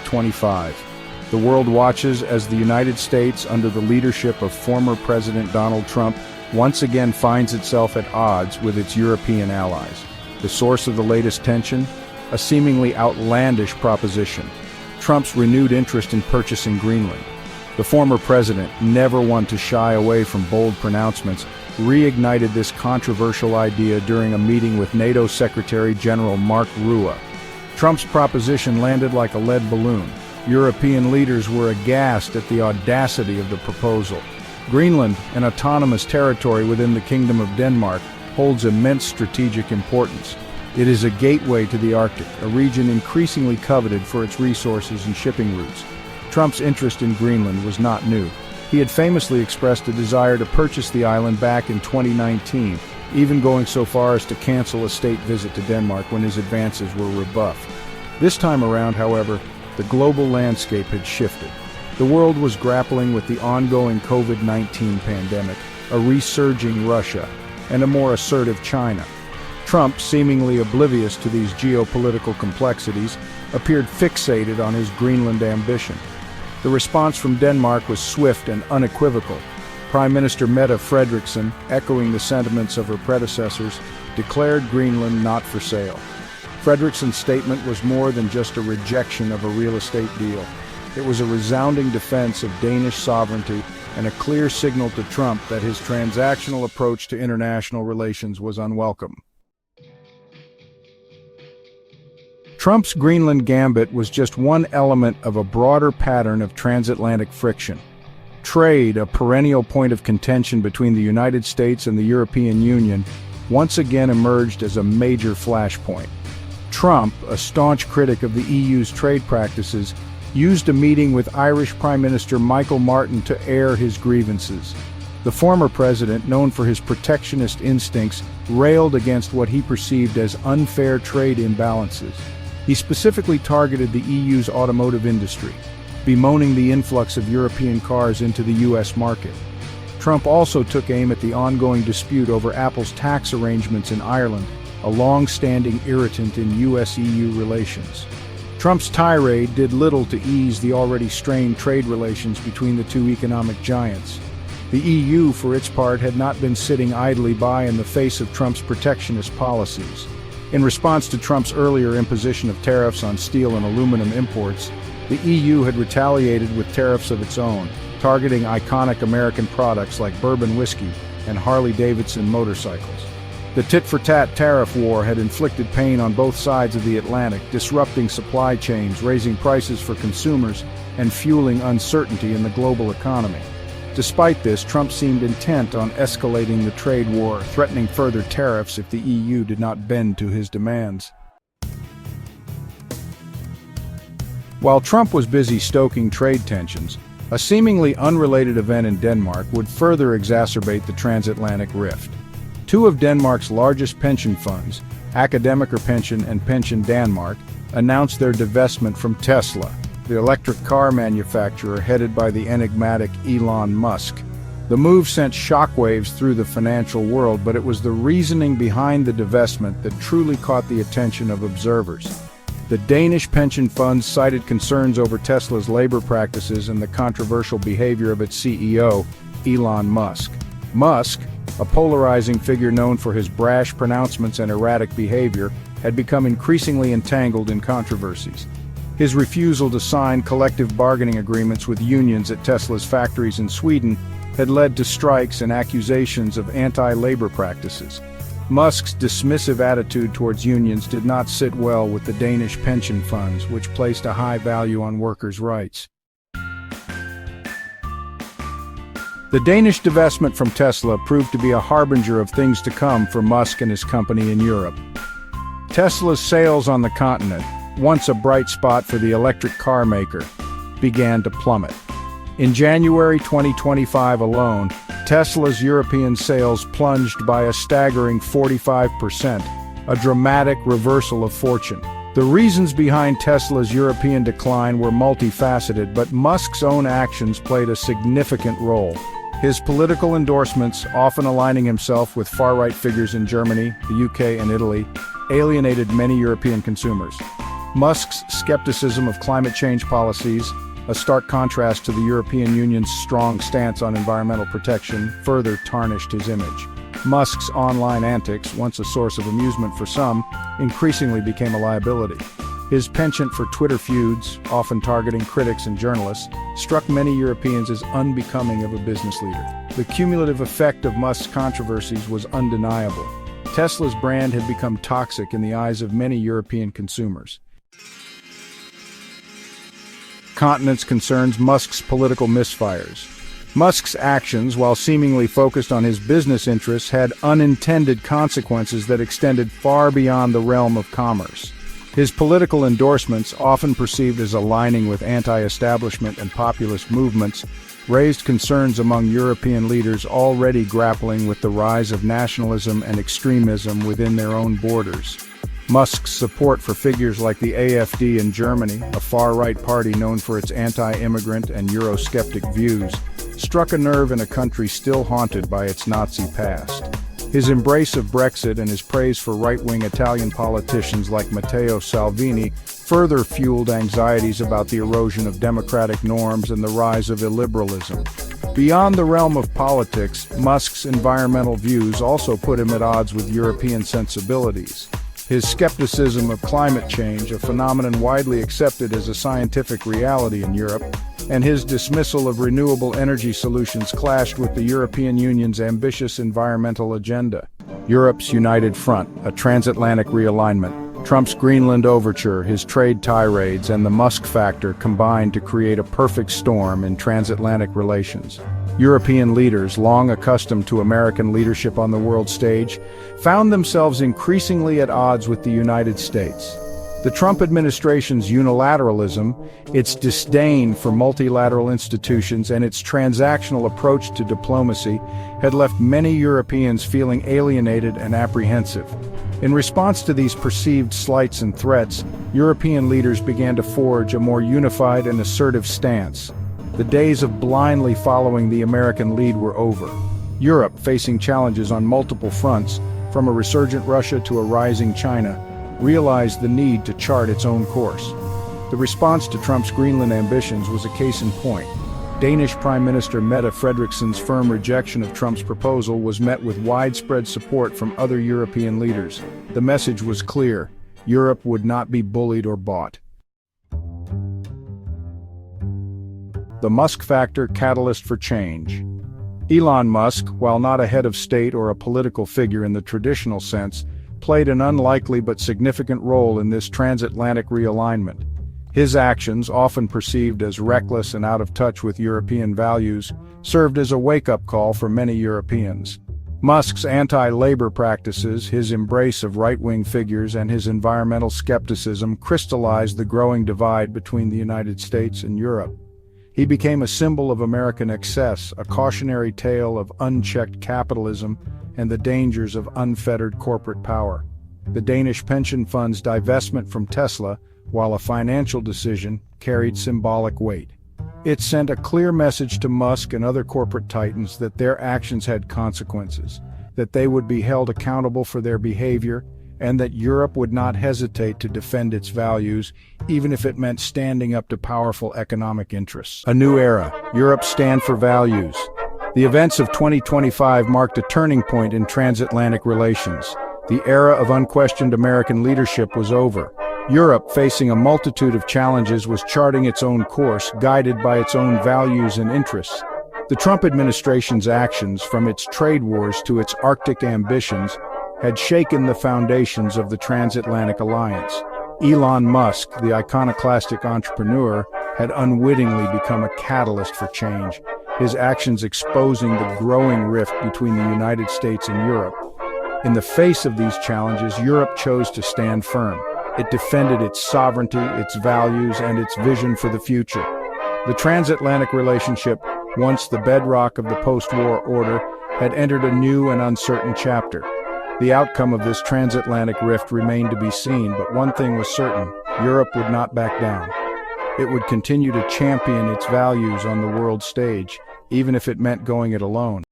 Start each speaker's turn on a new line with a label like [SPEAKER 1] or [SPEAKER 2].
[SPEAKER 1] 2025. The world watches as the United States, under the leadership of former President Donald Trump, once again finds itself at odds with its European allies. The source of the latest tension? A seemingly outlandish proposition: Trump's renewed interest in purchasing Greenland. The former president, never one to shy away from bold pronouncements, reignited this controversial idea during a meeting with NATO Secretary General Mark Rutte. Trump's proposition landed like a lead balloon. European leaders were aghast at the audacity of the proposal. Greenland, an autonomous territory within the Kingdom of Denmark, holds immense strategic importance. It is a gateway to the Arctic, a region increasingly coveted for its resources and shipping routes. Trump's interest in Greenland was not new. He had famously expressed a desire to purchase the island back in 2019, even going so far as to cancel a state visit to Denmark when his advances were rebuffed. This time around, however, the global landscape had shifted. The world was grappling with the ongoing COVID-19 pandemic, a resurging Russia, and a more assertive China. Trump, seemingly oblivious to these geopolitical complexities, appeared fixated on his Greenland ambition. The response from Denmark was swift and unequivocal. Prime Minister Mette Frederiksen, echoing the sentiments of her predecessors, declared Greenland not for sale. Frederiksen's statement was more than just a rejection of a real estate deal. It was a resounding defense of Danish sovereignty and a clear signal to Trump that his transactional approach to international relations was unwelcome. Trump's Greenland gambit was just one element of a broader pattern of transatlantic friction. Trade, a perennial point of contention between the United States and the European Union, once again emerged as a major flashpoint. Trump, a staunch critic of the EU's trade practices, used a meeting with Irish Prime Minister Michael Martin to air his grievances. The former president, known for his protectionist instincts, railed against what he perceived as unfair trade imbalances. He specifically targeted the EU's automotive industry, bemoaning the influx of European cars into the U.S. market. Trump also took aim at the ongoing dispute over Apple's tax arrangements in Ireland, a long-standing irritant in U.S. EU relations. Trump's tirade did little to ease the already strained trade relations between the two economic giants. The EU, for its part, had not been sitting idly by in the face of Trump's protectionist policies. In response to Trump's earlier imposition of tariffs on steel and aluminum imports, the EU had retaliated with tariffs of its own, targeting iconic American products like bourbon whiskey and Harley-Davidson motorcycles. The tit-for-tat tariff war had inflicted pain on both sides of the Atlantic, disrupting supply chains, raising prices for consumers, and fueling uncertainty in the global economy. Despite this, Trump seemed intent on escalating the trade war, threatening further tariffs if the EU did not bend to his demands. While Trump was busy stoking trade tensions, a seemingly unrelated event in Denmark would further exacerbate the transatlantic rift. Two of Denmark's largest pension funds, Akademiker Pension and Pension Danmark, announced their divestment from Tesla, the electric car manufacturer headed by the enigmatic Elon Musk. The move sent shockwaves through the financial world, but it was the reasoning behind the divestment that truly caught the attention of observers. The Danish pension funds cited concerns over Tesla's labor practices and the controversial behavior of its CEO, Elon Musk. Musk, a polarizing figure known for his brash pronouncements and erratic behavior, had become increasingly entangled in controversies. His refusal to sign collective bargaining agreements with unions at Tesla's factories in Sweden had led to strikes and accusations of anti-labor practices. Musk's dismissive attitude towards unions did not sit well with the Danish pension funds, which placed a high value on workers' rights. The Danish divestment from Tesla proved to be a harbinger of things to come for Musk and his company in Europe. Tesla's sales on the continent, once a bright spot for the electric car maker, began to plummet. In January 2025 alone, Tesla's European sales plunged by a staggering 45%, a dramatic reversal of fortune. The reasons behind Tesla's European decline were multifaceted, but Musk's own actions played a significant role. His political endorsements, often aligning himself with far-right figures in Germany, the UK, and Italy, alienated many European consumers. Musk's skepticism of climate change policies, a stark contrast to the European Union's strong stance on environmental protection, further tarnished his image. Musk's online antics, once a source of amusement for some, increasingly became a liability. His penchant for Twitter feuds, often targeting critics and journalists, struck many Europeans as unbecoming of a business leader. The cumulative effect of Musk's controversies was undeniable. Tesla's brand had become toxic in the eyes of many European consumers. Continent's concerns, Musk's political misfires. Musk's actions, while seemingly focused on his business interests, had unintended consequences that extended far beyond the realm of commerce. His political endorsements, often perceived as aligning with anti-establishment and populist movements, raised concerns among European leaders already grappling with the rise of nationalism and extremism within their own borders. Musk's support for figures like the AfD in Germany, a far-right party known for its anti-immigrant and Eurosceptic views, struck a nerve in a country still haunted by its Nazi past. His embrace of Brexit and his praise for right-wing Italian politicians like Matteo Salvini further fueled anxieties about the erosion of democratic norms and the rise of illiberalism. Beyond the realm of politics, Musk's environmental views also put him at odds with European sensibilities. His skepticism of climate change, a phenomenon widely accepted as a scientific reality in Europe, and his dismissal of renewable energy solutions clashed with the European Union's ambitious environmental agenda. Europe's united front, a transatlantic realignment, Trump's Greenland overture, his trade tirades, and the Musk factor combined to create a perfect storm in transatlantic relations. European leaders, long accustomed to American leadership on the world stage, found themselves increasingly at odds with the United States. The Trump administration's unilateralism, its disdain for multilateral institutions, and its transactional approach to diplomacy had left many Europeans feeling alienated and apprehensive. In response to these perceived slights and threats, European leaders began to forge a more unified and assertive stance. The days of blindly following the American lead were over. Europe, facing challenges on multiple fronts, from a resurgent Russia to a rising China, realized the need to chart its own course. The response to Trump's Greenland ambitions was a case in point. Danish Prime Minister Mette Frederiksen's firm rejection of Trump's proposal was met with widespread support from other European leaders. The message was clear: Europe would not be bullied or bought. The Musk factor, catalyst for change. Elon Musk, while not a head of state or a political figure in the traditional sense, played an unlikely but significant role in this transatlantic realignment. His actions, often perceived as reckless and out of touch with European values, served as a wake-up call for many Europeans. Musk's anti-labor practices, his embrace of right-wing figures, and his environmental skepticism crystallized the growing divide between the United States and Europe. He became a symbol of American excess, a cautionary tale of unchecked capitalism and the dangers of unfettered corporate power. The Danish pension fund's divestment from Tesla, while a financial decision, carried symbolic weight. It sent a clear message to Musk and other corporate titans that their actions had consequences, that they would be held accountable for their behavior, and that Europe would not hesitate to defend its values, even if it meant standing up to powerful economic interests. A new era. Europe's stand for values. The events of 2025 marked a turning point in transatlantic relations. The era of unquestioned American leadership was over. Europe, facing a multitude of challenges, was charting its own course, guided by its own values and interests. The Trump administration's actions, from its trade wars to its Arctic ambitions, had shaken the foundations of the transatlantic alliance. Elon Musk, the iconoclastic entrepreneur, had unwittingly become a catalyst for change, his actions exposing the growing rift between the United States and Europe. In the face of these challenges, Europe chose to stand firm. It defended its sovereignty, its values, and its vision for the future. The transatlantic relationship, once the bedrock of the post-war order, had entered a new and uncertain chapter. The outcome of this transatlantic rift remained to be seen, but one thing was certain: Europe would not back down. It would continue to champion its values on the world stage, even if it meant going it alone.